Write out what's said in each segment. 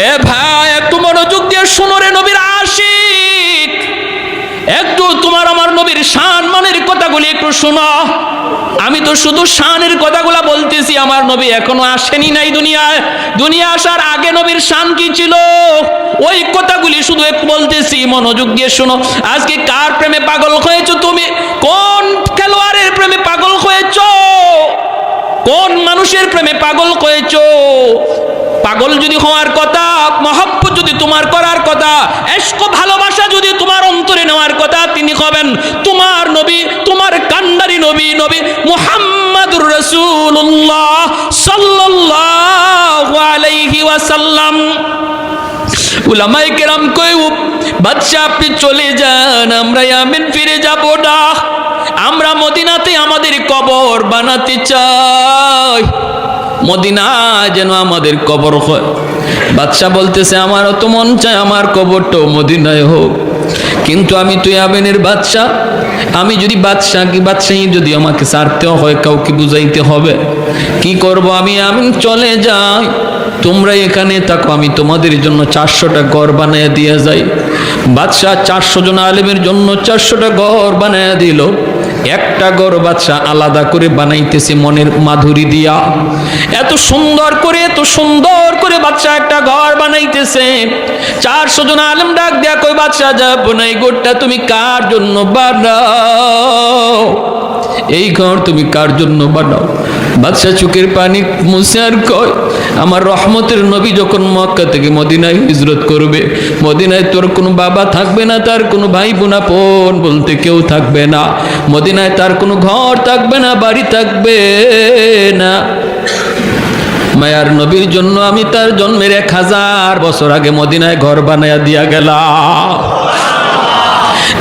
এ ভাই একটু মনোযোগ দিয়ে শোনো রে নবীর আশিক, একটু তোমার আমার নবীর শান মানের কথাগুলি একটু শোনো। আমি তো শুধু শানের কথাগুলা বলতেছি, আমার নবী এখনো আসেনি নাই দুনিয়ায়। দুনিয়া আসার আগে নবীর শান কি ছিল ওই কথাগুলি শুধু একটু বলতেছি, মনোযোগ দিয়ে শোনো। আজকে কার প্রেমে পাগল হয়েছো তুমি? কোন খেলোয়াড়ের প্রেমে পাগল হয়েছো? কোন মানুষের প্রেমে পাগল হয়েছো? পাগল যদি হওয়ার কথা, মহব্বত যদি তোমার করার কথা, ইশক ভালোবাসা যদি তোমার অন্তরে নেওয়ার কথা, তিনি হবেন তোমার নবী, তোমার কান্ডারি নবী, নবী মুহাম্মাদুর রাসূলুল্লাহ সাল্লাল্লাহু আলাইহি ওয়াসাল্লাম। উলামায়ে কেরাম কয়, বাদশা আপনি চলে যান, আমরা ইয়ামেন ফিরে যাব না, আমরা মদিনাতে আমাদের কবর বানাতে চাই, মদিনা যেন আমাদের কবর হয়। বাদশা বলতেছে, আমারও তো মন চায় আমার কবরটাও মদিনায় হোক, কিন্তু আমি তো ইয়ামেনের বাদশা, আমি যদি বাদশাহী যদি আমাকে ছাড়তে হয়, কাউকে বুঝাইতে হবে, কি করব? আমি চলে যাই, তোমরা এখানে থাকো, আমি তোমাদের জন্য 400টা ঘর বানিয়ে দিয়ে যাই। বাদশাহ 400 জন আলেমের জন্য 400টা ঘর বানিয়ে দিল। একটা ঘর বাদশাহ আলাদা করে বানাইতেছে মনের মাধুরী দিয়া, এত সুন্দর করে বাদশাহ একটা ঘর বানাইতেছে। 400 জন আলেম ডাক দেয়া কই, বাদশাহ যাবো না, এই ঘরটা তুমি কার জন্য বানাও? এই ঘর তুমি কার জন্য বানাও? বাদশাহ চোখের পানি মুছে আর কয়, আমার রহমতের নবী যখন মক্কা থেকে মদিনায় হিজরত করবে, মদিনায় তোর কোনো বাবা থাকবে না, তার কোনো ভাই বোন আপন বলতে কেউ থাকবে না, মদিনায় তার কোনো ঘর থাকবে না, বাড়ি থাকবে না। মায়ার নবীর জন্য আমি তার জন্মের 1000 বছর আগে মদিনায় ঘর বানায়া দিয়া গেলাম,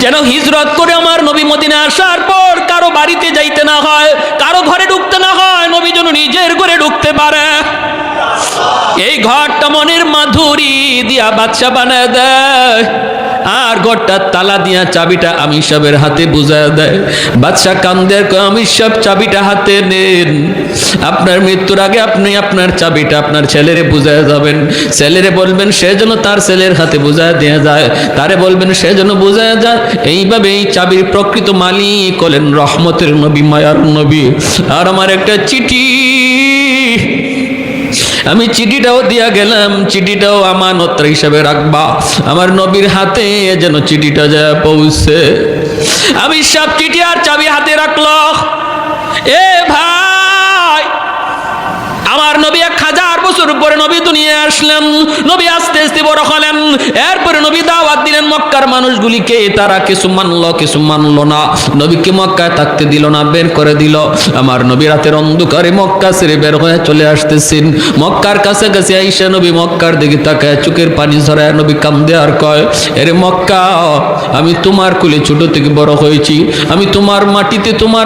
যেন হিজরত করে আমার নবী মদিনায় আসার পর কারো বাড়িতে যাইতে না হয়, কারো ঘরে ঢুকতে না হয়, নবী যেন নিজের ঘরে ঢুকতে পারে। এই ঘরটা মনের মাধুরী দিয়া বাদশা বানায় দেয়, আর ঘরটার তালা দিয়া চাবিটা আমির সাহেবের হাতে বুঝায় দেয়। বাদশা কান্দে, আমির সাহেব চাবিটা হাতে নেন, আপনার মৃত্যুর আগে আপনি আপনার চাবিটা আপনার ছেলেরে বুঝায় যাবেন, ছেলেরে বলবেন সে যেন তার ছেলের হাতে বুঝায় দেয়া যায়, তারে বলবেন সে যেন বুঝায় যায়। এইভাবে এই চাবির প্রকৃত মালিক হলেন রহমতের নবী, মায়ার নবী। আর আমার একটা চিঠি, আমি চিঠিটাও দিয়া গেলাম, চিঠিটাও আমানত হিসাবে রাখবা, আমার নবীর হাতে যেন চিঠিটা যায় পৌঁছে। আমি সব চিঠি আর চাবি হাতে রাখলো। এ ভাই, আমার নবী 1000 বছর পরে নবী দুনিয়ায় আসলেন, নবী আস্তে আস্তে বড় হলেন। এরপরে নবী দাওয়াত দিলেন মক্কার মানুষগুলিকে, তারা কিছু মানলো কিছু মানলো না, নবীকে মক্কায় থাকতে দিল না, বের করে দিল। আমার নবী রাতের অন্ধকারে মক্কা ছেড়ে বের হয়ে চলে আসতেছেন। মক্কার কাছাকাছি আইসা নবী মক্কার দিকে তাকায় চোখের পানি ঝরায় নবী কান্দে আর কয়, এরে মক্কা, আমি তোমার কুলে ছোট থেকে বড় হয়েছি, আমি তোমার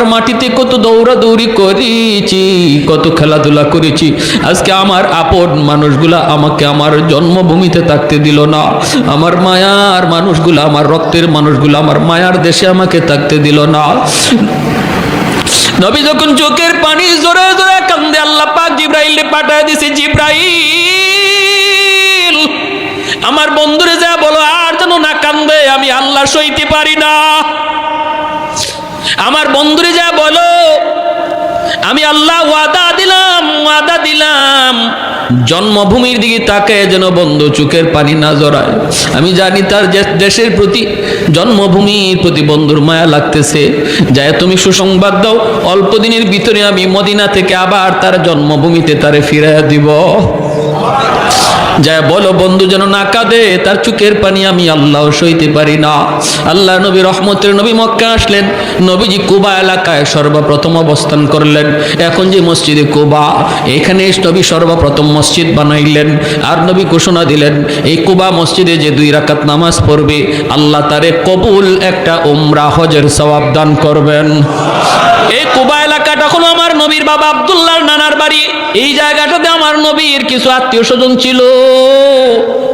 মাটিতে কত দৌড়াদৌড়ি করেছি, কত খেলাধুলা করেছি, আজকে আমার আপন মানুষগুলা আমাকে আমার জন্মভূমিতে থাকতে দিল না, আমার মায়ার মানুষগুলা, আমার রক্তের মানুষগুলা আমার মায়ার দেশে আমাকে থাকতে দিল না। নবী যখন চোখের পানি জোরে জোরে কান্দে, আল্লাহ পাক জিবরাইল পাঠায় দিছে, জিবরাইল আমার বন্ধুরে যা বলো আর যেন না কান্দে, আমি আল্লাহ সইতে পারি না। আমার বন্ধুরে যা বলো, আমি আল্লাহ ওয়াদা দিলাম জন্মভূমির দিকে তাকায় যেন বন্ধু চোখের পানি না জড়ায়। আমি জানি তার দেশের প্রতি, জন্মভূমির প্রতি বন্ধুর মায়া লাগতেছে, যায় তুমি সুসংবাদ দাও, অল্প দিনের ভিতরে আমি মদিনা থেকে আবার তার জন্মভূমিতে তারে ফিরাইয়া দিব। যায় বলো বন্ধু যেন না কাঁদে, তার চোখের পানি আমি আল্লাহ সইতে পারি না। আল্লাহ নবী রহমতের নবী মক্কা আসলেন, নবীজি কুবা এলাকায় সর্বপ্রথম অবস্থান করলেন। এখন যে মসজিদে কুবা, এখানে নবী সর্বপ্রথম মসজিদ বানাইলেন। আর নবী ঘোষণা দিলেন, এই কুবা মসজিদে যে 2 রাকাত নামাজ পড়বে, আল্লাহ তারে কবুল একটা উমরা হজের সওয়াব দান করবেন। এই কুবা এলাকাটা হলো আমার নবীর বাবা আব্দুল্লাহর নানার বাড়ি। এই জায়গাটাতে আমার নবীর কিছু আত্মীয় স্বজন ছিল।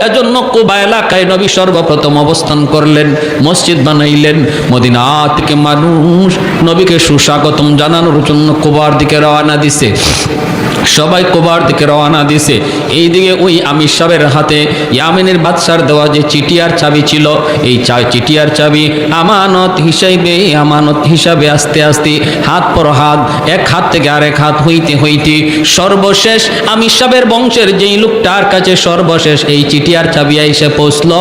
এজন্য কুবা এলাকায় নবী সর্বপ্রথম অবস্থান করলেন, মসজিদ বানাইলেন। মদিনা থেকে মানুষ নবীকে সুস্বাগতম জানানোর জন্য কুবার দিকে রওনা দিছে। সবাই কুবার দিকে রওনা দিছে। এইদিকে ওই আমির সাহেবের হাতে ইয়ামেনের বাদশার দেওয়া যে চিঠি আর চাবি ছিল, এই চিঠি আর চাবি আমানত হিসাবে আস্তে আস্তে হাত পর হাত, এক হাত থেকে আরেক হাত হইতে হইতে সর্বশেষ আমির সাহেবের বংশের যেই লোকটার কাছে সর্বশেষ এই চিঠি আর চাবি এসে পৌঁছল,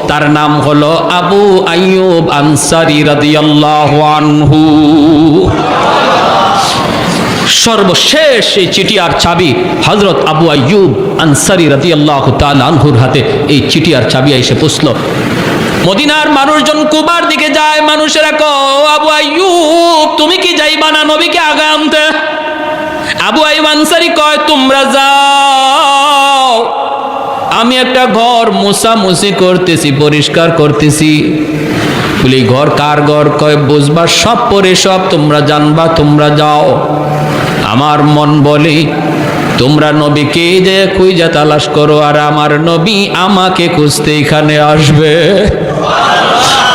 তার নাম হলো আবু আইয়ুব আনসারী রাদিয়াল্লাহু আনহু। সর্বশেষ এই চিঠি আর চাবি হযরত আবু আইয়ুব আনসারী রাদিয়াল্লাহু তাআলা আনহুর হাতে এই চিঠি আর চাবি এসে পৌঁছল। মদিনার মানুষজন কুবার দিকে যায়, মানুষেরা কয় আবু আইয়ুব তুমি কি যাইবা না নবীকে আগে আনতে? আবু আইয়ুব আনসারী কয় তোমরা যাও, আমি একটা ঘর মোছামুছি করতেছি, পরিষ্কার করতেছি। বলি ঘর কার ঘর? কয় বুঝবা সব পরে সব তোমরা জানবা, তোমরা যাও। আমার মন বলে তোমরা নবীকে যে খুঁজে তালাশ করো, আর আমার নবী আমাকে খুঁজতে এখানে আসবে।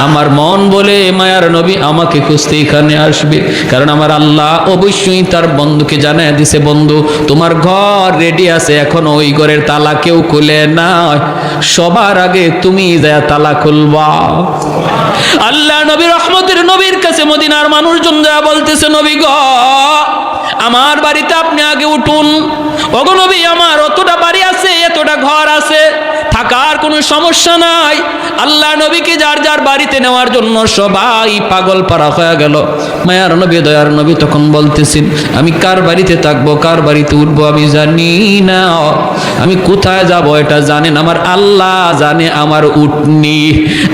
আমার মন বলে মায়ার নবী আমাকে খুঁজতে এখানে আসবে, কারণ আমার আল্লাহ অবশ্যই তার বন্ধুকে জানায় দিছে, বন্ধু তোমার ঘর রেডি আছে, এখন ওই ঘরের তালা কেউ খুলে না, সবার আগে তুমি যা তালা খুলবা। আল্লাহ নবী রহমতের নবীর কাছে মদিনার মানুষজন যা বলতেছে, নবী গো আমার বাড়িতে আপনি আগে উঠুন। ওগো নবী আমার অতটা বাড়ি আছে, এতটা ঘর আছে, থাকার কোনো সমস্যা নাই। আল্লাহ নবীকে যার যার বাড়িতে নেওয়ার জন্য সবাই পাগল পারা হয়ে গেল। মায়ার নবী দয়ার নবী তখন বলতেছেন আমি কার বাড়িতে থাকবো, কার বাড়িতে উঠবো আমি জানি না, আমি কোথায় যাব এটা জানেন আমার আল্লাহ জানে। আমার উটনি,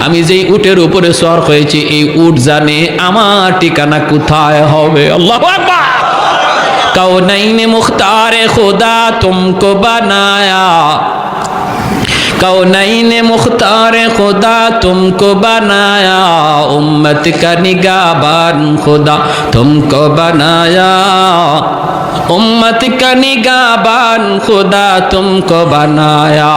আমি যেই উটের উপরে সওয়ার হয়েছি এই উট জানে আমার ঠিকানা কোথায় হবে। আল্লাহু আকবার। कौनैन मुख्तार खुदा तुमको बनाया, कौनैन मुख्तार खुदा तुमको बनाया, उम्मत का निगाहबान खुदा तुमको बनाया, उम्मत का निगाहबान खुदा तुमको बनाया।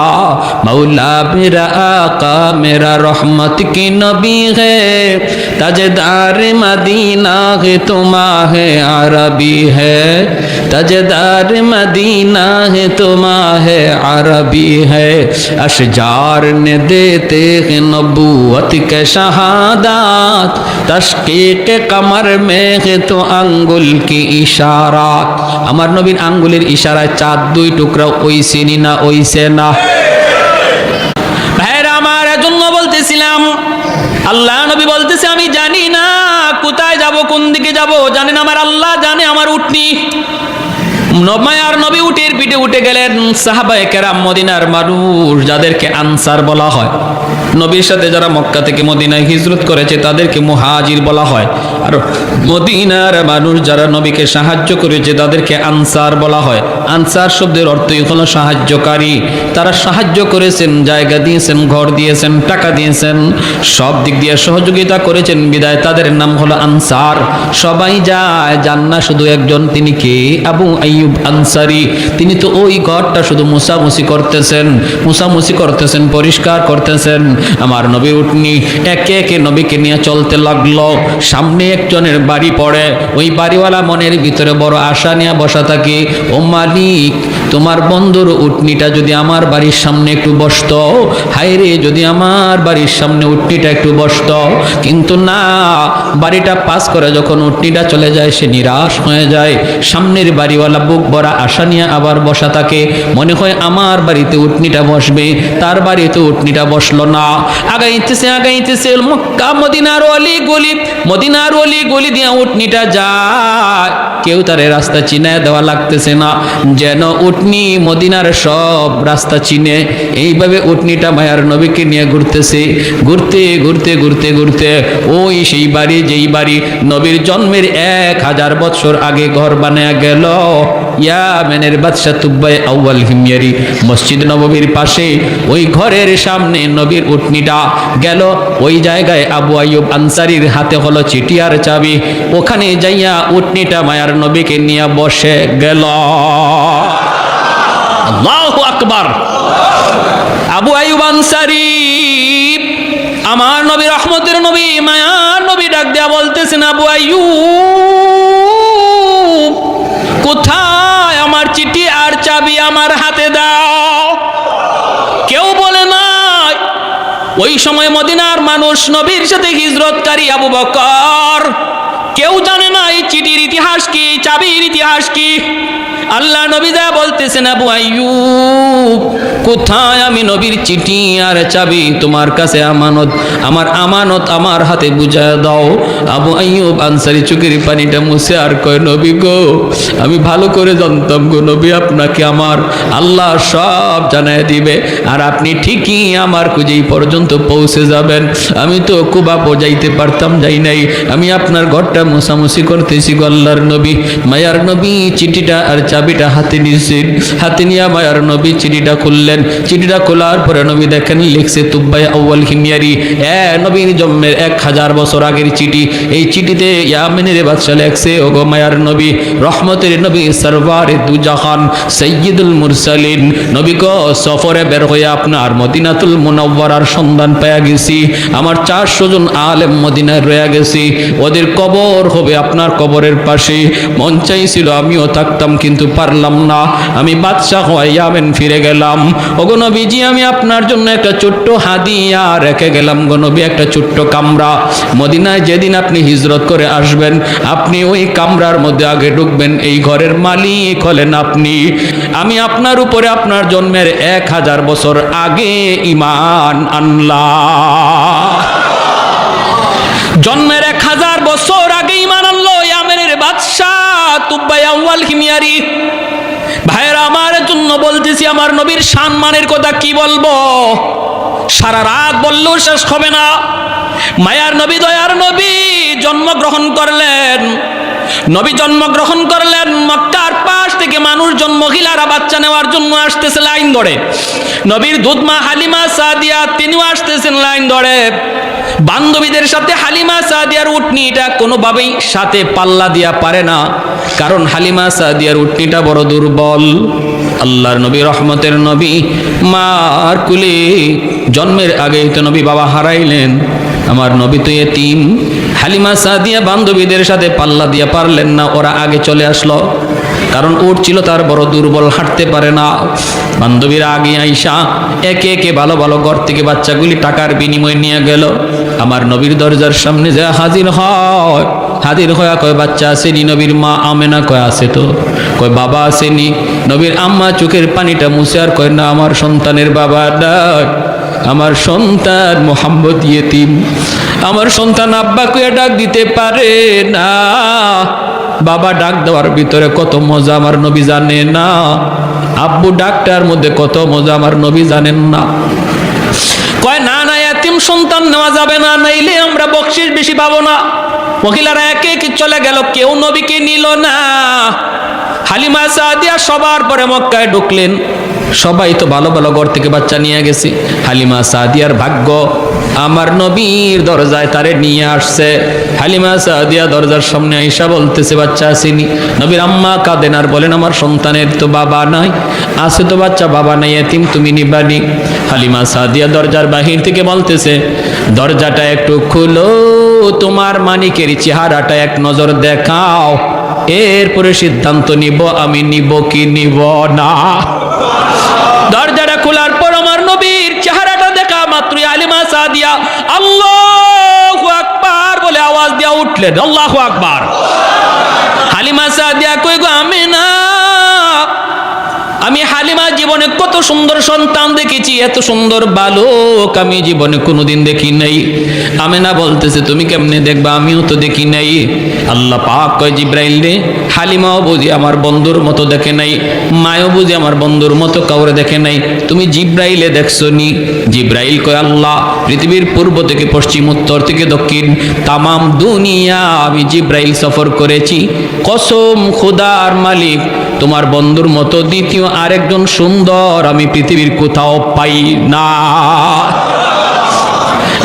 मौला मेरा आका मेरा रहमत की नबी है, ताजदार मदीना है तुम्हारे अरबी है, ताजदार मदीना है तुम्हारे अरबी है। अशजार ने देते हैं नबूवत के शहादत, तशकीक कमर में है तो अंगुल की इशारात। আমার নবীর আঙ্গুলের ইশারায় চাঁদ দুই টুকরা ওইছে না ওইছে না? ভাইরা আমার এজন্য বলতেছিলাম আল্লাহ নবী বলতেছে আমি জানি না কোথায় যাব, কোন দিকে যাব, জানেন আমার আল্লাহ জানে। আমার উটনি মায়ার নবী উটের পিঠে উঠে গেলেন। সাহাবায়ে কেরাম মদিনার মানুষ যাদেরকে আনসার বলা হয়, নবীর সাথে যারা মক্কা থেকে মদিনায় হিজরত করেছে তাদেরকে মুহাজির বলা হয়, আর মদিনার মানুষ যারা নবীকে সাহায্য করেছে তাদেরকে আনসার বলা হয়। আনসার শব্দের অর্থই হলো সাহায্যকারী। তারা সাহায্য করেছেন, জায়গা দিয়েছেন, ঘর দিয়েছেন, টাকা দিয়েছেন, সব দিক দিয়ে সহযোগিতা করেছেন, বিদায় তাদের নাম হলো আনসার। সবাই যায়, যান না শুধু একজন, তিনি কে? আবু আইয়ুব আনসারী। তিনি তো ওই ঘরটা শুধু মুছামুছি করতেছেন, পরিষ্কার করতেছেন। আমার নবী উটনি একে একে নবীকে নিয়ে চলতে লাগলো। সামনে একজনের বাড়ি পড়ে, ওই বাড়িওয়ালা মনের ভিতরে বড় আশা নিয়ে বসা থাকে, ও মালিক তোমার বন্ধুর উটনিটা যদি আমার বাড়ির সামনে একটু বসতো, হায়রে যদি আমার বাড়ির সামনে উটনিটা একটু বসতো। কিন্তু না, বাড়িটা পাস করে যখন উটনিটা চলে যায় সে নিরাশ হয়ে যায়। সামনের বাড়িওয়ালা বুক ভরা আশা নিয়ে আবার বসা থাকে, মনে হয় আমার বাড়িতে উটনিটা বসবে, তার বাড়িতে উটনিটা বসলো না। আগাইতেছে মক্কা মদিনার অলি গলি দিয়ে উটনিটা যায়, কেউ তারে রাস্তা চিনায় দেওয়া লাগতেছে না, যেন উটনি মদিনার সব রাস্তা চিনে। এইভাবে উটনিটা মায়ার নবীকে নিয়ে ঘুরতেছে, ঘুরতে ওই সেই বাড়ি যেই বাড়ি নবীর জন্মের 1000 বছর আগে ঘর বানায়া গেল। ইয়ামেনের বাদশা তুব্বাই আউয়াল হিময়ারি মসজিদ নববীর পাশে ওই ঘরের সামনে নবীর উটনিটা গেল। ওই জায়গায় আবু আইয়ুব আনসারীর হাতে হলো চিঠি আর চাবি, ওখানে যাইয়া উটনিটা মায়ার নবীকে নিয়ে বসে গেল। আল্লাহু আকবার। আবু আইয়ুব আনসারী আমার নবী, রহমতের নবী, মায়ার নবী ডাক দেয়া বলতেছেন, আবু আইয়ুব কোথায় আমার চিঠি আর চাবি আমার হাতে দাও। কেউ বলে নাই। ওই সময় মদিনার মানুষ নবীর সাথে হিজরতকারী আবু বকর, কেউ জানে না এই চিঠির ইতিহাস কি, চাবির ইতিহাস কি। আল্লাহ নবী যা বলতেছেন, আবু আইয়ুব কোথায় আমি নবীর চিঠি আর চাবি, তোমার কাছে আমানত, আমার আমানত আমার হাতে বুঝায় দাও। আবু আইয়ুব আনসারী চোখের পানিটা মুছে আর কয়, নবী গো, আমি ভালো করে জানতাম গো নবী, আপনাকে আমার আল্লাহ সব জানায় দিবে, আর আপনি ঠিকই আমার খুঁজেই পর্যন্ত পৌঁছে যাবেন। আমি তো কুবা বোঝাইতে পারতাম, যাই নাই, আমি আপনার ঘরটা মোছামুছি করতেছি গো আল্লাহর নবী। মায়ার নবী চিঠিটা আর চাবিটা হাতে নিয়েছেন, হাতে নিয়ে মায়ার নবী চিঠিটা খুললেন। চিঠিটা খোলার পরে নবী দেখেন লিখছে তুব্বাই আউয়াল হিমিয়ারি, নবীর জন্মের 1000 বছর আগের চিঠি। এই চিঠিতে ইয়ামেনের বাদশা লেখছে, ওগো মায়ার নবী, রহমতের নবী, সরওয়ারে দু জাহান, সাইয়্যিদুল মুরসালিন, নবী গো, সফরে বের হয়ে আপনার মদিনাতুল মুনাওয়ারার সন্ধান পেয়ে গেছি। আমার 400 জন আলেম মদিনায় রয়ে গেছি, ওদের কবর হবে আপনার কবরের পাশে। মন চাইছিল আমিও থাকতাম, কিন্তু পারলাম না, আমি বাদশা হয়ে ইয়ামেন ফিরে গেলাম। ওগো নবীজি, আমি আপনার জন্য একটা ছোট্ট হাদিয়া রেখে গেলাম গো নবী, একটা ছোট্ট কামরা। মদিনায় যেদিন আপনি হিজরত করে আসবেন, আপনি ওই কামরার মধ্যে আগে ঢুকবেন, এই ঘরের মালিক হলেন আপনি। আমি আপনার উপরে আপনার জন্মের 1000 বছর আগে ঈমান আনলাম। জন্মের 1000 বছর আগে ঈমান আনলো ইয়ামেনের বাদশাহ তুব্বাই আউয়াল হিমিয়ারি। ভাইয়েরা, আমার জন্য বলতেছি, আমার নবীর সম্মানের কথা কি বলবো, সারা রাত বললেও শেষ হবে না। মায়ার নবী, দয়ার নবী জন্মগ্রহণ করলেন। নবী জন্মগ্রহণ করলেন, মক্কার পাশ থেকে মানুষজন, মহিলারা বাচ্চা নেওয়ার জন্য আসতেছে লাইন ধরে। নবীর দুধমা হালিমা সাদিয়া তিনিও আসতেছেন লাইন ধরে। বান্ধবীদের সাথে হালিমা সাদিয়ার উটনিটা কোনোভাবেই সাথে পাল্লা দিয়া পারে না, কারণ হালিমা সাদিয়ার উটনিটা বড় দুর্বল। আল্লাহর নবী, রহমতের নবী, মার কুলে জন্মের আগেই তো নবী বাবা হারাইলেন। আমার নবী তো এতিম। হালিমা সাদিয়া বান্ধবীদের সাথে পাল্লা দিয়া পারলেন না, ওরা আগে চলে আসলো, কারণ উট ছিল তার বড় দুর্বল, হাঁটতে পারে না। বান্ধবীরা আগে আইসা একে একে ভালো ভালো ঘর থেকে বাচ্চাগুলি টাকার বিনিময়ে নিয়ে গেল। আমার নবীর দরজার সামনে যা হাজির হয়, হাজির হয়ে কয়, বাচ্চা আসেনি? নবীর মা আমেনা কয়, আছে তো। কয়, বাবা আসেনি? নবীর আম্মা চোখের পানিটা মুছে আর কয়, না, আমার সন্তানের বাবা নাই, আমার সন্তান মোহাম্মদ ইয়েতিম, আমার সন্তান আব্বা কইয়া ডাক দিতে পারে না। বাবা ডাক দেওয়ার ভিতরে কত মজা আমার নবী জানে না, আব্বু ডাকটার মধ্যে কত মজা আমার নবী জানেন না। কয়, না না, এতিম সন্তান নেওয়া যাবে না, নাইলে আমরা বকশিশ বেশি পাবো না। মহিলারা একে একে চলে গেল, কেউ নবীকে নিল না। হালিমা সাদিয়া সবার পরে মক্কায় ঢুকলেন। সবাই তো ভালো ভালো ঘর থেকে বাচ্চা নিয়ে গেছে। হালিমা সাদিয়ার ভাগ্য, আমার নবীর দরজায় তারে নিয়ে আসছে। হালিমা সাদিয়া দরজার সামনে আইসা বলতেছে, বাচ্চা আসেনি? নবীর আম্মা কাঁদেন আর বলেন, আমার সন্তানের তো বাবা নাই। আছে তো বাচ্চা, বাবা নাই, এতিম, তুমি নিবানি। হালিমা সাদিয়া দরজার বাহির থেকে বলতেছে, দরজাটা একটু খুলো, তোমার মানিকের চেহারাটা এক নজর দেখাও, এরপরে সিদ্ধান্ত নিব আমি নিব কি নিব না। দরজাটা খোলার পর আমার নবীর চেহারাটা দেখা মাত্র হালিমা সাদিয়া আল্লাহু আকবার বলে আওয়াজ দিয়া উঠলেন, আল্লাহু আকবার। হালিমা সাদিয়া কই গো, আমেনা, আমি হালিমা জীবনে কত সুন্দর সন্তান দেখেছি, এত সুন্দর বালক আমি জীবনে কোনোদিন দেখি নাই। আমেনা বলতেছে, তুমি কেমনে দেখবা, আমিও তো দেখি নাই। আল্লাহ পাক কয়, জিব্রাইল রে, হালিমাও বুঝি আমার বন্ধুর মতো দেখে নাই, মায়ও বুঝি আমার বন্ধুর মতো কাউরে দেখে নাই, তুমি জিব্রাইলে দেখছো নি? জিব্রাইল কয়, আল্লাহ, পৃথিবীর পূর্ব থেকে পশ্চিম, উত্তর থেকে দক্ষিণ, তামাম দুনিয়া আমি জিব্রাইল সফর করেছি। কসম খোদার মালিক, তোমার বন্ধুর মতো দ্বিতীয় আরেকজন সুন্দর আমি পৃথিবীর কোথাও পাই না।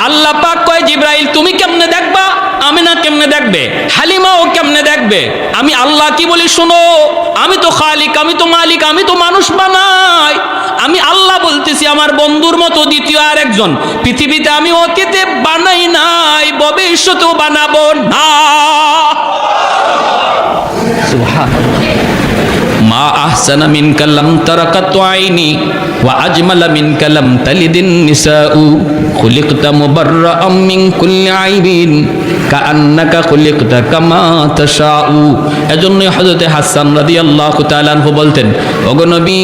আল্লাহ পাক কয়, জিব্রাইল তুমি কেমনে দেখবা, আমিনা কেমনে দেখবে, হালিমাও কেমনে দেখবে? আমি আল্লাহ কি বলি শুনো, আমি তো খালিক, আমি তো মালিক, আমি তো মানুষ বানাই, আমি আল্লাহ বলতেছি আমার বন্ধুর মতো দ্বিতীয় আর একজন পৃথিবীতে আমি অতীতে বানাই নাই, ভবিষ্যতেও বানাবো না। মা আহসানা মিনকা লাম তারাকাতু আইনি ওয়া আজমালা মিনকা লাম তালিদিন নিসাউ খুলিকতা মুবাররাআম মিন কুল্লি আইবিন কাআন্নাকা খুলিকতা কামা তাশাউ। এজন্য হযরতে হাসান রাদিয়াল্লাহু তাআলা আনহু বলতেন, ওগো নবী,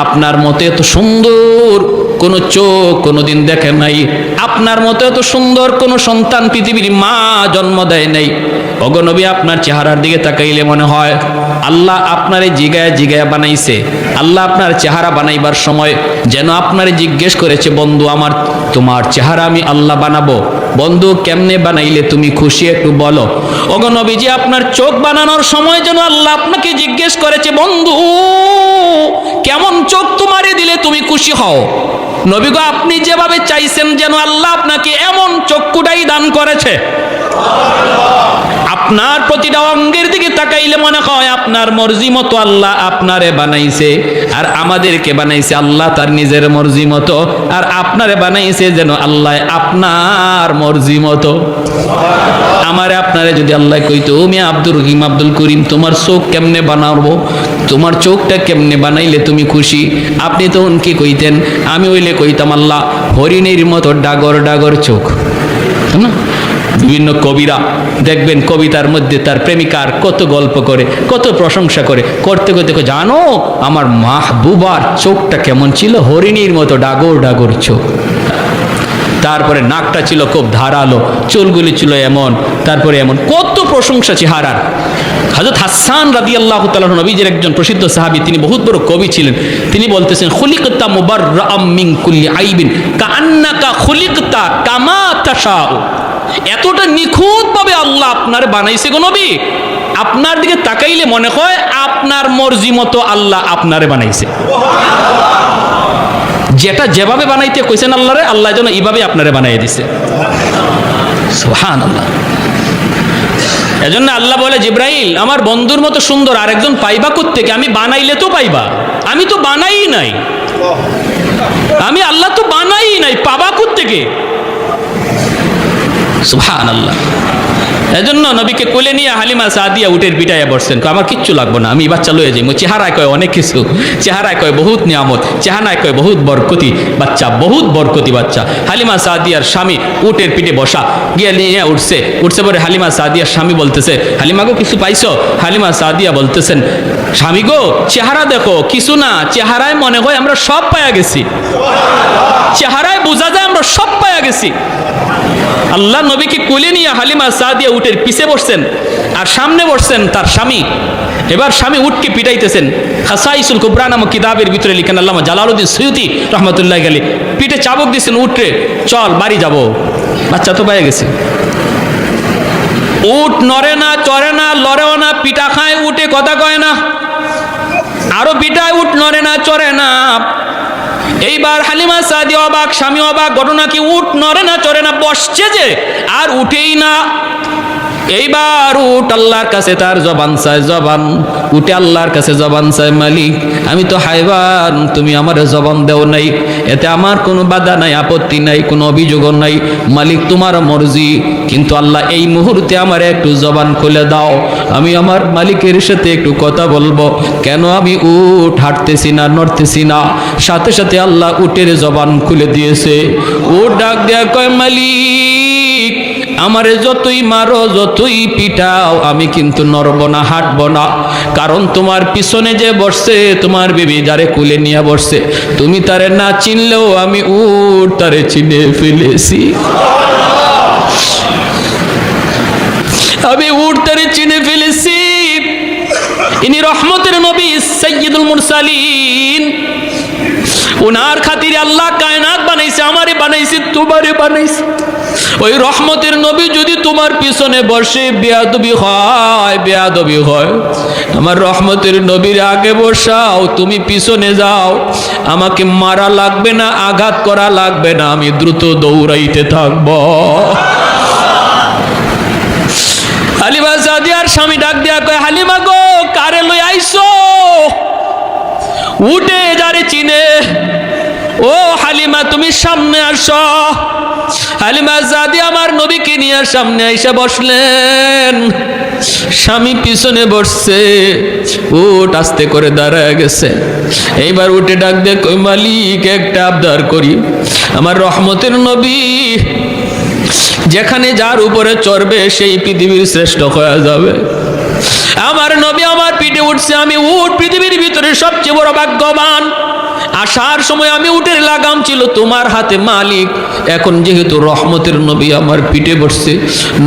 আপনার মতো এত সুন্দর কোন চোখ কোনোদিন দেখে নাই, আপনার মতো এত সুন্দর কোন সন্তান পৃথিবীর মা জন্ম দেয় নাই। ওগো নবী, আপনার চেহারার দিকে তাকাইলে মনে হয় আল্লাহ আপনারে জিগায় জিগায় বানাইছে। আল্লাহ আপনার চেহারা বানাইবার সময় যেন আপনারে জিজ্ঞেস করেছে, বন্ধু আমার তোমার চেহারা আমি আল্লাহ বানাবো, বন্ধু কেমনে বানাইলে তুমি খুশি একটু বলো। ওগো নবীজি, আপনার চোখ বানানোর সময় যেন আল্লাহ আপনাকে জিজ্ঞেস করেছে, বন্ধু কেমন চোখ তোমারে দিলে তুমি খুশি হও। নবী গো, আপনি যেভাবে চাইছেন যেন আল্লাহ আপনাকে এমন চক্ষুটাই দান করেছে। আপনার প্রতিটা অঙ্গের দিকে তাকাইলে মনে হয় আপনার মর্জি মতো আল্লাহ আপনারে বানাইছে, আর আমাদেরকে বানাইছে আল্লাহ তার নিজের মর্জি মতো, আর আপনারে বানাইছে যেন আল্লাহ আপনার মর্জি মতো। আমারে আপনারে যদি আল্লাহ কইতো, তুমি আব্দুর রহিম আব্দুল করিম তোমার চোখ কেমনে বানাবো, তোমার চোখটা কেমনে বানাইলে তুমি খুশি, আপনি তখন কি কইতেন? আমি হইলে কইতাম আল্লাহ হরিণের মতো ডাগর ডাগর চোখ। না, বিভিন্ন কবিরা দেখবেন কবিতার মধ্যে তার প্রেমিকার কত গল্প করে, কত প্রশংসা করে, করতে করতে জানো আমার মাহবুবার চোখটা কেমন ছিল, হরিণীর মতো ডাগর ডাগর চোখ। তারপরে নাকটা ছিল খুব ধারালো, চুলগুলি ছিল এমন, তারপরে এমন কত প্রশংসা চেহারার। হযরত হাসান রাদিয়াল্লাহু তাআলা নবীজির একজন প্রসিদ্ধ সাহাবী, তিনি বহুত বড় কবি ছিলেন। তিনি বলতেছেন, খুলিকতা মুবাররাআম মিন কুল্লি আইবিন কাআন্নাকা খুলিকতা কামা তাশাউ। এতটা নিখুঁতভাবে আল্লাহ আপনারে বানাইছে গো নবী, আপনার দিকে তাকাইলে মনে হয় আপনার মর্জি মতো আল্লাহ আপনারে বানাইছে। যেটা যেভাবে বানাইতে কইছেন আল্লাহরে, আল্লাহ যেন এইভাবে আপনারে বানাই দিছে। সুবহানাল্লাহ। এজন্য আল্লাহ বলে, জিব্রাইল আমার বন্ধুর মতো সুন্দর আরেকজন পাইবা কোত্থেকে? আমি বানাইলে তো পাইবা, আমি তো বানাই নাই, আমি আল্লাহ তো বানাই নাই, পাবা কোত্থেকে? সুবহানাল্লাহ। এজন্য নবীকে কোলে নিয়ে হালিমা সাদিয়া উটের পিটাইয়া বসছেন, আমার কিচ্ছু লাগবো না, আমি বাচ্চা লয়ে যাই। চেহারায় কয় অনেক কিছু, চেহারায় কয় বহুত নিয়ামত, চেহারায় কয় বহুত বরকতি বাচ্চা, বহুত বরকতি বাচ্চা। হালিমা সাদিয়ার স্বামী উটের পিঠে বসা, গিয়ে নিয়ে উঠছে পরে হালিমা সাদিয়ার স্বামী বলতেছে, হালিমা গো কিছু পাইছো? হালিমা সাদিয়া বলতেছেন, স্বামী গো চেহারা দেখো, কিছু না, চেহারায় মনে হয় আমরা সব পায়া গেছি, চেহারায় বোঝা যায় আমরা সব পায়া গেছি। আল্লাহ নবীকে কোলে নিয়ে হালিমা সাদিয়া উটের পিছে বসছেন, আর সামনে বসছেন তার স্বামী। এবার স্বামী উটকে পিটাইতেছেন। খাসাইসুল কুবরা নামক কিতাবের ভিতরে লিখেন আল্লামা জালালউদ্দিন সুয়ুতি রহমতুল্লাহ আলাইহি, পিঠে চাবুক দিয়েছেন, উঠে চল বাড়ি যাব, বাচ্চা তো পেয়ে গেছে। উট নড়ে না, চড়ে না, লড়েও না, পিঠা খায় উঠে, কথা কয় না, আরো পিঠায় উট নড়ে না, চড়ে না। এইবার হালিমা সাদিয়া অবাক, স্বামী অবাক, ঘটনা কি? উট নড়ে না, চড়ে না, বসছে যে আর উঠেই না। এইবার উট আল্লাহর কাছে তার জবান চায়, জবান উঠে আল্লাহর কাছে জবান চায়, মালিক আমি তো হাইবান, তুমি আমার জবান দেও নাই, এতে আমার কোনো বাধা নাই, আপত্তি নাই, কোনো অভিযোগ নাই, মালিক তোমার মর্জি, কিন্তু আল্লাহ এই মুহূর্তে আমার একটু জবান খুলে দাও, আমি আমার মালিকের সাথে একটু কথা বলবো। কেন? আমি উট হাঁটতেছি না, নড়তেছি না। সাথে সাথে আল্লাহ উটের জবান খুলে দিয়েছে। উট ডাক দেয়া কয়, মালিক আমারে যতই মারো, যতই পিটাও, আমি কিন্তু নড়ব না, হাঁটব না, কারণ তোমার পিছনে যে বসছে তোমার বিবি যারে কুলে নিয়ে বসছে, তুমি তারে না চিনলেও আমি উট তারে চিনে ফেলেছি, আমি উট তারে চিনে ফেলেছি। ইনি রহমতের নবী সাইয়্যিদুল মুরসালিন, ওনার খাতিরে আল্লাহ কায়নাত বানাইছে, আমারে বানাইছে, তোমারে বানাইছে। ওই রহমতের নবী যদি তোমার পিছনে বসে বেয়াদবি হয়, বেয়াদবি হয়, আমার রহমতের নবীর আগে বসাও, তুমি পিছনে যাও, আমাকে মারা লাগবে না, আঘাত করা লাগবে না, আমি দ্রুত দৌড়াইতে থাকব। হালিমা সাদিয়ার স্বামী ডাক দিয়া কয়, হালিমা গো কারে লই আইছো? উঠে যারে চিনে, ও হালিমা তুমি সামনে আসো। হালিমা জাদি আমার নবীকে নিয়ে সামনে এসে বসলেন। স্বামী পিছনে বসছে, উট আস্তে করে দাঁড়ায় গেছে। এইবার উঠে ডাক দে, কই মালিক একটা আবদার করি, আমার রহমতের নবী যেখানে যার উপরে চড়বে সেই পৃথিবীর শ্রেষ্ঠ হয়ে যাবে। আমার নবী আমার পিঠে উঠছে, আমি উট পৃথিবীর ভিতরে সবচেয়ে বড় ভাগ্যবান। আসার সময় আমি উটের লাগাম ছিল তোমার হাতে মালিক, এখন যেহেতু রহমতের নবী আমার পিঠে বসছে,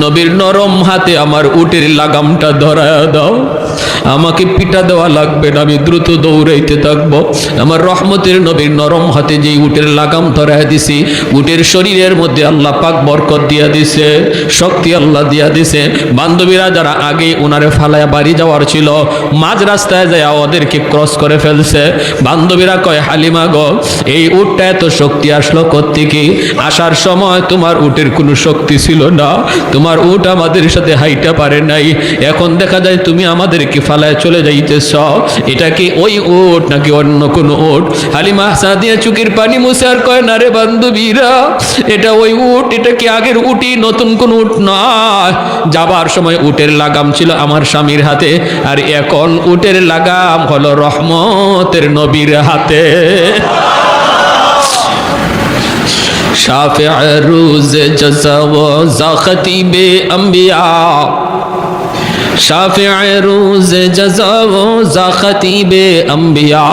নবীর নরম হাতে আমার উটের লাগামটা ধরায়া দাও। আমাকে পিঠা দেওয়া লাগবে না, আমি দ্রুত দৌড়াইতে থাকবো। আমার রহমতের নবীর নরম হাতে যেই উটের লাগাম ধরায়া দিছি, উটের শরীরের মধ্যে আল্লাহ পাক বরকত দিয়া দিছে, শক্তি আল্লাহ দিয়া দিছে। বান্ধবীরা যারা আগে ওনারে ফালায়া বাড়ি যাওয়ার ছিল, মাঝ রাস্তায় যায় ওদেরকে ক্রস করে ফেলছে। বান্ধবীরা কয়, হালিমা গো, এই উটটা এত শক্তি আসলো কোত্থেকে? আসার সময় তোমার উটের কোনো শক্তি ছিল না, তোমার উট আমাদের সাথে হাইটা পারে নাই, এখন দেখা যায় তুমি আমাদেরকে ফালায় চলে যাইতেছ। এটা কি ওই উট নাকি অন্য কোনো উট? হালিমা সাদিয়া চোখের পানি মুছে আর কয়, না রে বান্ধবীরা, এটা ওই উট, এটা কি আগের উটি, নতুন কোন উট নয়। যাবার সময় উটের লাগাম ছিল আমার স্বামীর হাতে, আর এখন উটের লাগাম হলো রহমতের নবীর হাতে। শাফিউ রোজ জাযা ওয়া খতিবে আম্বিয়া, শাফিউ রোজ জাযা ওয়া খতিবে আম্বিয়া,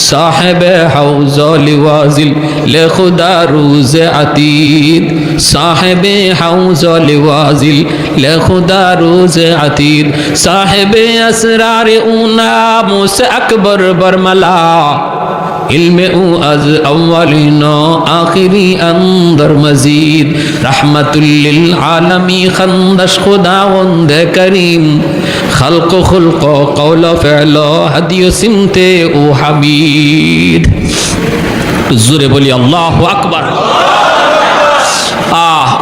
সাহেব হাউজ লিওয়াজিল লে খুদা রোজ আতীদ, সাহেব হাউজ লিওয়াজিল লে খুদা রোজ আতীদ, সাহেব আসরার উনা মুসা আকবর বরমলা, ইলমে ও আজ আউয়ালিনা আখিরি আন্দর মজিদ, রহমাতুল লিল আলামি খন্দশ খুদাওয়ান্দ করিম, খালক খুলক কওল ফিল হাদিয় সিমতে ও হাবিদ। জোরে বলি আল্লাহু আকবার।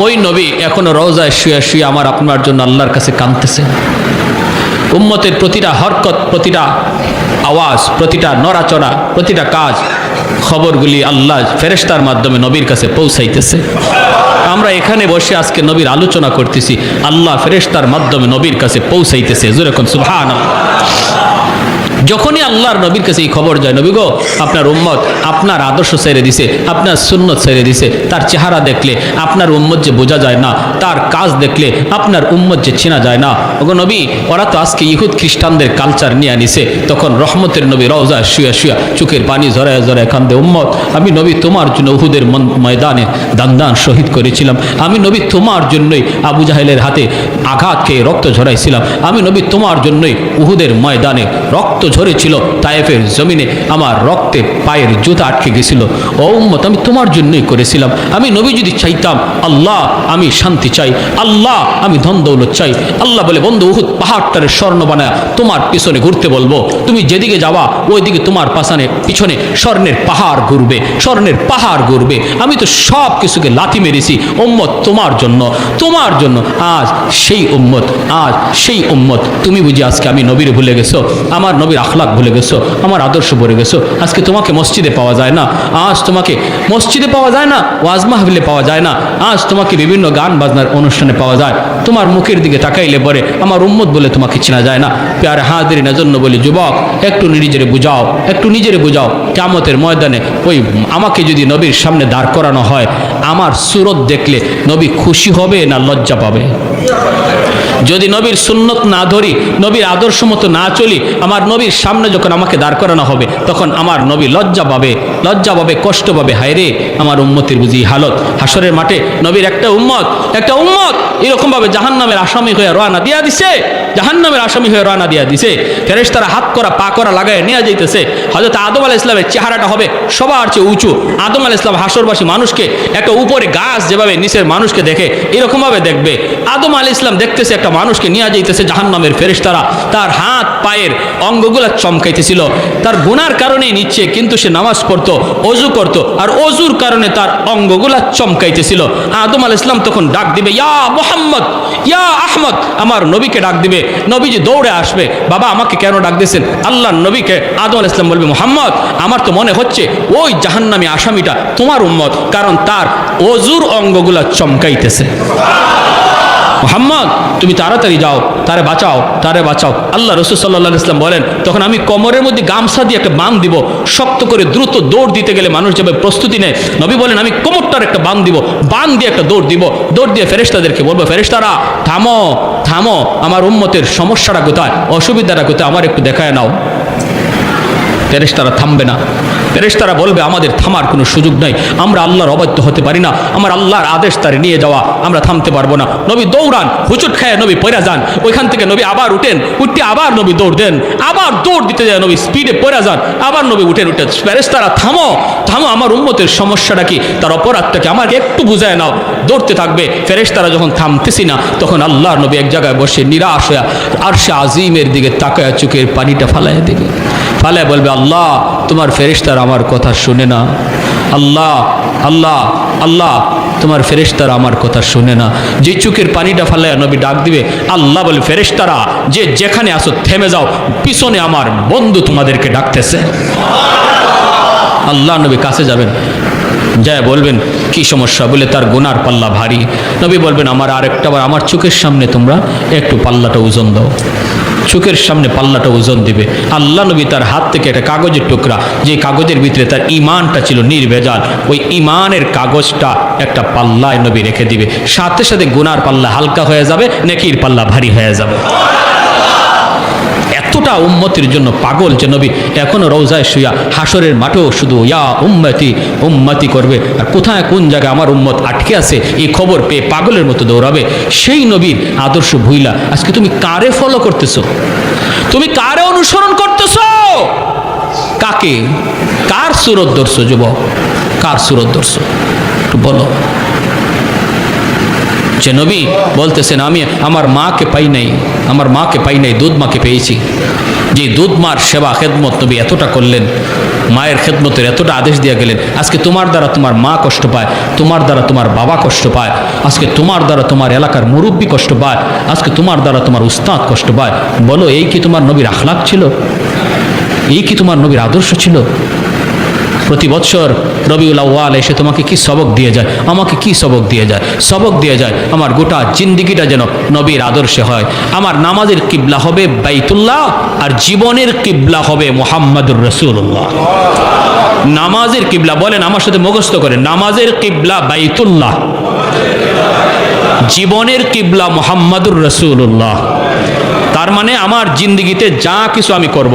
ওই নবী এখনো রওজায় শুয়ে শুয়ে আমার আপনার জন্য আল্লাহর কাছে কাঁদতেছে। উম্মতের প্রতিটা হরকত, প্রতিটা আওয়াজ, প্রতিটা নড়াচড়া, প্রতিটা কাজ, খবরগুলি আল্লাহ ফেরেশতার মাধ্যমে নবীর কাছে পৌঁছাইতেছে। আমরা এখানে বসে আজকে নবীর আলোচনা করতেছি, আল্লাহ ফেরেশতার মাধ্যমে নবীর কাছে পৌঁছাইতেছে। জোরে কোন সুবহানাল্লাহ। যখনই আল্লাহর নবীর কাছে এই খবর যায়, নবী গো, আপনার উম্মত আপনার আদর্শ ছেড়ে দিছে, আপনার সুন্নত ছেড়ে দিছে, তার চেহারা দেখলে আপনার উম্মত যে বোঝা যায় না, তার কাজ দেখলে আপনার উম্মত যে চেনা যায় না। ওগো নবী, ওরা তো আজকে ইহুদ খ্রিস্টানদের কালচার নিয়ে আনিছে। তখন রহমতের নবী রওজায় শুয়ে শুয়ে চোখের পানি ঝরায় ঝরায় কান্দে, উম্মত আমি নবী তোমার জন্য উহুদের ময়দানে দান শহীদ করেছিলাম, আমি নবী তোমার জন্যই আবু জাহেলের হাতে আঘাত খেয়ে রক্ত ঝরাইছিলাম, আমি নবী তোমার জন্যই উহুদের ময়দানে রক্ত ঝরেছিল, তায়েফের জমিনে আমার রক্তে পায়ের জুতা আটকে গেছিল। ও উম্মত, আমি তোমার জন্যই করেছিলাম। আমি নবী যদি চাইতাম, আল্লাহ আমি শান্তি চাই, আল্লাহ আমি ধন দৌলত চাই। আল্লাহ বলে, বন্ধু উহুদ পাহাড়টারে স্বর্ণ বানায় তোমার পিছনে ঘুরতে বলবো, তুমি যেদিকে যাবা ওইদিকে তোমার পিছনে স্বর্ণের পাহাড় ঘুরবে, স্বর্ণের পাহাড় ঘুরবে। আমি তো সব কিছুকে লাথি মেরেছি উম্মত তোমার জন্য, তোমার জন্য। আজ সেই উম্মত, আজ সেই উম্মত তুমি বুঝি আজকে আমি নবীর ভুলে গেছো, আমার নবীর আখলাক ভুলে গেছো, আমার আদর্শ ভুলে গেছো। আজকে তোমাকে মসজিদে পাওয়া যায় না, আজ তোমাকে মসজিদে পাওয়া যায় না, ওয়াজ মাহফিলে পাওয়া যায় না, আজ তোমাকে বিভিন্ন গান বাজনার অনুষ্ঠানে পাওয়া যায়। তোমার মুখের দিকে তাকাইলে পরে আমার উম্মত বলে তোমাকে চেনা যায় না। প্যারে হাজিরিন জন্য বলি, যুবক একটু নিজেরে বুঝাও, একটু নিজেরে বুঝাও। কিয়ামতের ময়দানে ওই আমাকে যদি নবীর সামনে দাঁড় করানো হয়, আমার সুরত দেখলে নবী খুশি হবে না লজ্জা পাবে? যদি নবীর সুন্নত না ধরি, নবীর আদর্শ মতো না চলি, আমার নবীর সামনে যখন আমাকে দাঁড় করানো হবে, তখন আমার নবী লজ্জা পাবে, লজ্জা পাবে, কষ্ট পাবে। হায় রে, আমার উম্মতের বুঝি হালত। হাসরের মাঠে নবীর একটা উম্মত এরকমভাবে জাহান্নামের আসামি হয়ে রওনা দিয়া দিছে, জাহান্নামের আসামি হয়ে রওনা দিয়া দিছে। ফেরেশতারা হাত করা পা করা লাগায় নিয়ে যাইতেছে। হযরত আদম আলাইহিস সালামের চেহারাটা হবে সবার চেয়ে উঁচু। আদম আলাইহিস সালাম হাসরবাসী মানুষকে, একটা উপরে গাছ যেভাবে নিচের মানুষকে দেখে এরকমভাবে দেখবে। আদম আলাইহিস সালাম দেখতেছে একটা মানুষকে নিয়ে যাইতেছে জাহান্নামের ফেরেশতারা, তার হাত পায়ের অঙ্গগুলা চমকাইতেছিল। তার গুনার কারণেই নিচ্ছে, কিন্তু সে নামাজ পড়তো, ওযু করতো, আর ওযুর কারণে তার অঙ্গগুলা চমকাইতেছিল। আদম আলাইহিস সালাম তখন ডাক দিবে, ইয়া মুহাম্মদ, ইয়া আহমদ, আমার নবীকে ডাক দিবে। নবীজি দৌড়ে আসবে, বাবা আমাকে কেন ডাক দিয়েছেন? আল্লাহ নবীকে আদম আলাইহিস সালাম বলবে, মুহাম্মদ আমার তো মনে হচ্ছে ওই জাহান্নামী আসামিটা তোমার উম্মত, কারণ তার অজুর অঙ্গগুলা চমকাইতেছে। মুহাম্মদ তুমি তাড়াতাড়ি যাও, তারে বাঁচাও, তারে বাঁচাও। আল্লাহ রাসূল সাল্লাল্লাহু আলাইহি ওয়াসাল্লাম বলেন, তখন আমি কোমরের মধ্যে গামছা দিয়ে একটা বাঁধ দিব, শক্ত করে দ্রুত দৌড় দিতে গেলে মানুষ যাবে প্রস্তুতি নেয়। নবী বলেন আমি কোমরটার একটা বাঁধ দিব, বাঁধ দিয়ে একটা দৌড় দিব, দৌড় দিয়ে ফেরেশতাদেরকে বলবো, ফেরেশতারা থামো থামো, আমার উম্মতের সমস্যাটা কোথায়, অসুবিধাটা কোথায়, আমার একটু দেখায় নাও। ফেরেশতারা থামবে না, ফেরেশতারা বলবে আমাদের থামার কোনো সুযোগ নাই, আমরা আল্লাহর অবাধ্য হতে পারি না, আমার আল্লাহর আদেশ তারে নিয়ে যাওয়া, আমরা থামতে পারবো না। নবী দৌড়ান, হুচুট খায় নবী পয়রা যান, ওইখান থেকে নবী আবার উঠেন, উঠতে আবার নবী দৌড় দেন, আবার দৌড় দিতে যায় নবী, স্পিডে পয়রা যান, আবার নবী উঠেন, ফেরেশতারা থামো থামো, আমার উম্মতের সমস্যাটা কি, তার অপরাধটাকে আমাকে একটু বুঝায় নাও। দৌড়তে থাকবে, ফেরেশতারা যখন থামতেছি না, তখন আল্লাহর নবী এক জায়গায় বসে নিরাশ হয়ে আরশে আজিমের দিকে তাকায় চোখের পানিটা ফালাইয়া দিবে, ফালায় বলবে, আল্লাহ তোমার ফেরেশতারা আমার কথা শুনে না, আল্লাহ আল্লাহ আল্লাহ তোমার ফেরেশতারা আমার কথা শুনে না। যে চোখের পানিটা ফালায় নবী ডাক দিবে, আল্লাহ বলে, ফেরেশতারা যে যেখানে আসো থেমে যাও, পিছনে আমার বন্ধু তোমাদেরকে ডাকতেছে। আল্লাহ নবী কাছে যাবেন, যায় বলবেন কি সমস্যা, বলে তার গুনার পাল্লা ভারী। নবী বলবেন আমার আরেকটা বার আমার চোখের সামনে তোমরা একটু পাল্লাটা ওজন দাও, চোখের সামনে পাল্লাটা ওজন দিবে। আল্লাহ নবী তার হাত থেকে একটা কাগজের টুকরা, যে কাগজের ভিতরে তার ইমানটা ছিল নির্ভেজাল, ওই ইমানের কাগজটা একটা পাল্লায় নবী রেখে দিবে, সাথে সাথে গুনার পাল্লা হালকা হয়ে যাবে, নেকির পাল্লা ভারী হয়ে যাবে। এতটা উম্মতের জন্য পাগল যে নবী এখনো রওজায় শুয়া হাসরের মাঠেও শুধু ইয়া উম্মতি উম্মতি করবে, আর কোথায় কোন জায়গায় আমার উম্মত আটকে আছে এই খবর পেয়ে পাগলের মতো দৌড়াবে। সেই নবীর আদর্শ ভুইলা আজকে তুমি কারে ফলো করতেছো, তুমি কারে অনুসরণ করতেছো, কাকে, কার সুরত ধরছো যুবক, কার সুরত ধরছো একটু বলো। যে নবী বলতেছেন আমি আমার মাকে পাই নাই, আমার মাকে পাই নাই, দুধ মাকে পেয়েছি। যে দুধ মার সেবা খেদমত নবী এতটা করলেন, মায়ের খেদমতের এতটা আদেশ দিয়ে গেলেন। আজকে তোমার দ্বারা তোমার মা কষ্ট পায়, তোমার দ্বারা তোমার বাবা কষ্ট পায়, আজকে তোমার দ্বারা তোমার এলাকার মুরব্বী কষ্ট পায়, আজকে তোমার দ্বারা তোমার উস্তাদ কষ্ট পায়। বলো এই কি তোমার নবীর আখলাক ছিল, এই কি তোমার নবীর আদর্শ ছিল? প্রতি বছর রবিউল আউয়াল এসে তোমাকে কি সবক দিয়ে যায়, আমাকে কি সবক দিয়ে যায়, সবক দিয়ে যায় আমার গোটা জিন্দিগিটা যেন নবীর আদর্শে হয়। আমার নামাজের কিবলা হবে বাইতুল্লাহ, আর জীবনের কিবলা হবে মুহাম্মাদুর রাসূলুল্লাহ। নামাজের কিবলা বলেন আমার সাথে মুখস্থ করেন, নামাজের কিবলা বাইতুল্লাহ, জীবনের কিবলা মুহাম্মাদুর রাসূলুল্লাহ। তার মানে আমার জিন্দিগিতে যা কিছু আমি করব,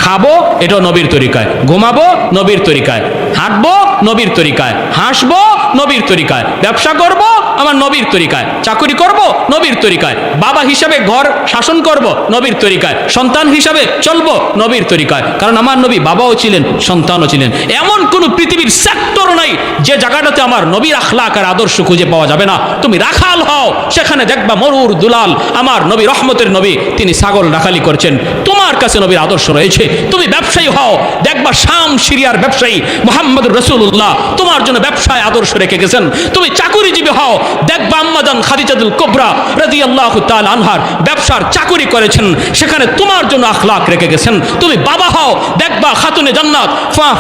খাবো এটাও নবীর তরিকায়, ঘুমাবো নবীর তরিকায়, হাঁটবো নবীর তরিকায়, হাসবো নবীর তরিকায়, ব্যবসা করব আমার নবীর তরিকায়, চাকরি করব নবীর তরিকায়, বাবা হিসাবে ঘর শাসন করব নবীর তরিকায়, সন্তান হিসাবে চলবো নবীর তরিকায়। কারণ আমার নবী বাবাও ছিলেন, সন্তানও ছিলেন। এমন কোন পৃথিবীর সেক্টর নাই যে জায়গাটাতে আমার নবীর আখলাক আর আদর্শ খুঁজে পাওয়া যাবে না। তুমি রাখাল হও, সেখানে দেখবা মরুর দুলাল আমার নবী রহমতের নবী, তিনি ছাগল রাখালি করছেন, তোমার কাছে নবীর আদর্শ রয়েছে। তুমি ব্যবসায়ী হও, দেখবা শাম সিরিয়ার ব্যবসায়ী মুহাম্মদুর রাসূলুল্লাহ তোমার জন্য ব্যবসায় আদর্শ রেখে গেছেন। তুমি চাকুরিজীবী হও, দেখবা আম্মাজান খাদিজাতুল কুবরা রাদিয়াল্লাহু তাআলা আনহার ব্যবসার চাকুরি করেছেন, সেখানে তোমার জন্য আখলাক রেখে গেছেন। তুমি বাবা হও, দেখবা খাতুনে জান্নাত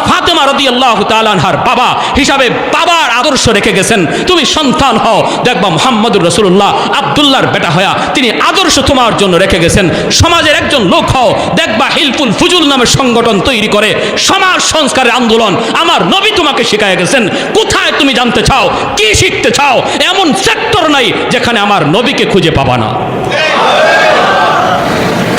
ফাতেমা রাদিয়াল্লাহু তাআলা আনহার বাবা হিসাবে বাবার আদর্শ রেখে গেছেন। তুমি সন্তান হও, দেখবা মুহাম্মদুর রাসূলুল্লাহ আব্দুল্লাহর বেটা হয়া তিনি আদর্শ তোমার জন্য রেখে গেছেন। সমাজের একজন লোক হও, দেখবা হিলফুল ফুজুল নামের সংগঠন তৈরি করে সমাজ সংস্কারের আন্দোলন আমার নবী তোমাকে শিখায় গেছেন। কোথায় তুমি জানতে চাও, কি শিখতে চাও, এমন সেক্টর নাই যেখানে আমার নবীকে খুঁজে পাবা না।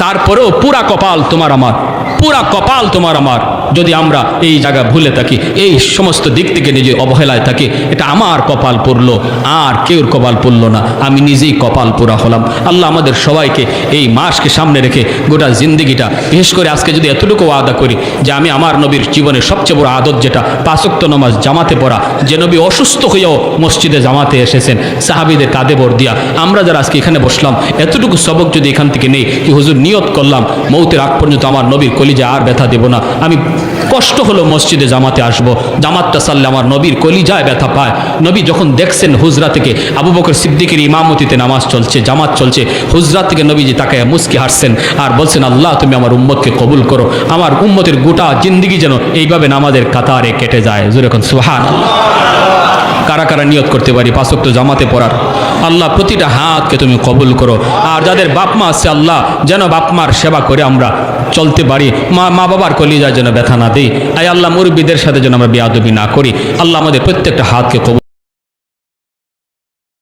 তারপরেও পুরা কপাল তোমার আমার, পুরা কপাল তোমার আমার। যদি আমরা এই জায়গা ভুলে থাকি, এই সমস্ত দিক থেকে নিজে অবহেলায় থাকি, এটা আমার কপাল পড়লো, আর কেউর কপাল পড়লো না, আমি নিজেই কপাল পুরা হলাম। আল্লাহ আমাদের সবাইকে এই মাসকে সামনে রেখে গোটা জিন্দিগিটা, বিশেষ করে আজকে যদি এতটুকু আদা করি যে আমি আমার নবীর জীবনের সবচেয়ে বড় আদত যেটা 5 ওয়াক্ত নামাজ জামাতে পড়া, যে নবী অসুস্থ হয়েও মসজিদে জামাতে এসেছেন সাহাবীদের কাঁধে ভর দিয়া, আমরা যারা আজকে এখানে বসলাম এতটুকু সবক যদি এখান থেকে নেই কি হুজুর নিয়ত করলাম মৌতের আগ পর্যন্ত আমার নবীর কলিজা আর ব্যথা দেব না, আমি কষ্ট হলো মসজিদে জামাতে আসবো, জামাতটা সারলে আমার নবীর কলিজায় ব্যথা পায়। নবী যখন দেখছেন হুজরা থেকে আবু বকর সিদ্দিকের ইমামতিতে নামাজ চলছে, জামাত চলছে, হুজরা থেকে নবীজি তাকায় মুস্কি হাসছেন আর বলছেন, আল্লাহ তুমি আমার উম্মতকে কবুল করো, আমার উম্মতের গোটা জিন্দিগি যেন এইভাবে নামাজের কাতারে কেটে যায়। জোরে এখন সুবহানাল্লাহ। কারা কারা নিয়ত করতে পারি 5 ওয়াক্ত জামাতে পড়ার? আল্লাহ প্রতিটা হাতকে তুমি কবুল করো। আর যাদের বাপ মা আছে আল্লাহ যেন বাপ মার সেবা করে আমরা চলতে পারি, মা বাবার কলিজায় যেন ব্যথা না দিই। আয় আল্লাহ মুরব্বীদের সাথে যেন আমরা বেয়াদবি না করি। আল্লাহ আমাদের প্রত্যেকটা হাতকে কবুল